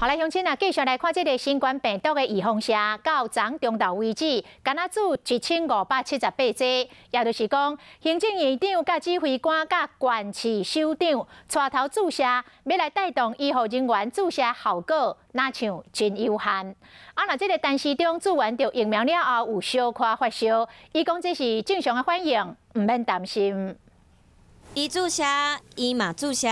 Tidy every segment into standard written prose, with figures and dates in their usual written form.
好来，乡亲啊，继续来看这个新冠病毒的预防社，到昨中昼为止，敢若做1578剂，也就是讲，行政院长、甲指挥官、甲县市首长带头注射，要来带动医护人员注射效果，哪像真有限。若这个陈时中做完着疫苗了后有小可发烧，伊讲这是正常的反应，唔免担心。 伊注射，伊嘛注射。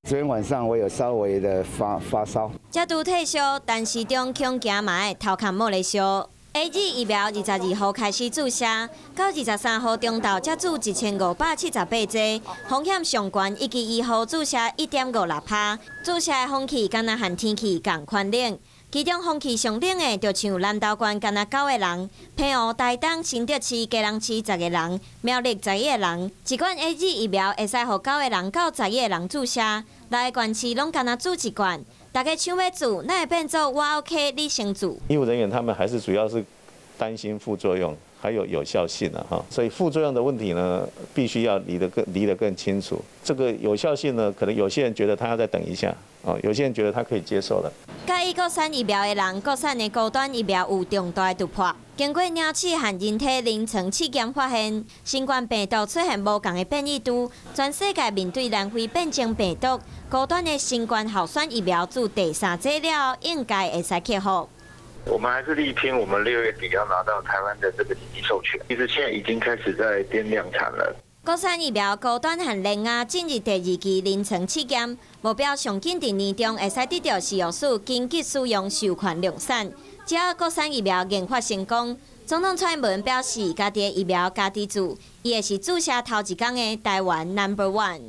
昨天晚上我有稍微的发烧，才拄退烧，陈时中恐惊嘛会头壳冇咧烧。A G 疫苗22号开始注射，到23号中昼才注1578剂，风险上悬，以及1号注射1.56%。注射的风气敢若和天气同款冷。 其中风气上冷的，就像南投县敢若9个人，平湖、台东、新竹市、基隆市10个人，苗栗11个人。一罐 A G 疫苗会使予9个人到11个人注射，内个县市拢敢若注一罐。大家想要注，那会变做我 OK， 你先注。医务人员他们还是主要是担心副作用，还有有效性哈，所以副作用的问题呢，必须要离得更清楚。这个有效性呢，可能有些人觉得他要再等一下。 哦，有些人觉得他可以接受了。介意国产疫苗的人，国产的高端疫苗有重大的突破。经过鸟鼠和人体临床试验发现，新冠病毒出现无同的变异度。全世界面对南非变种病毒，高端的新冠候选疫苗注第3剂了，应该会使克服。 我们还是力拼，我们6月底要拿到台湾的这个紧急授权。其实现在已经开始在编量产了。 国产疫苗高端和联雅进入第2期临床试验，目标上紧伫年中会使得到食药署紧急使用授权量产。只要国产疫苗研发成功，总统蔡英文表示，家己的疫苗家己注，伊会是注射头一天的台湾 No.1。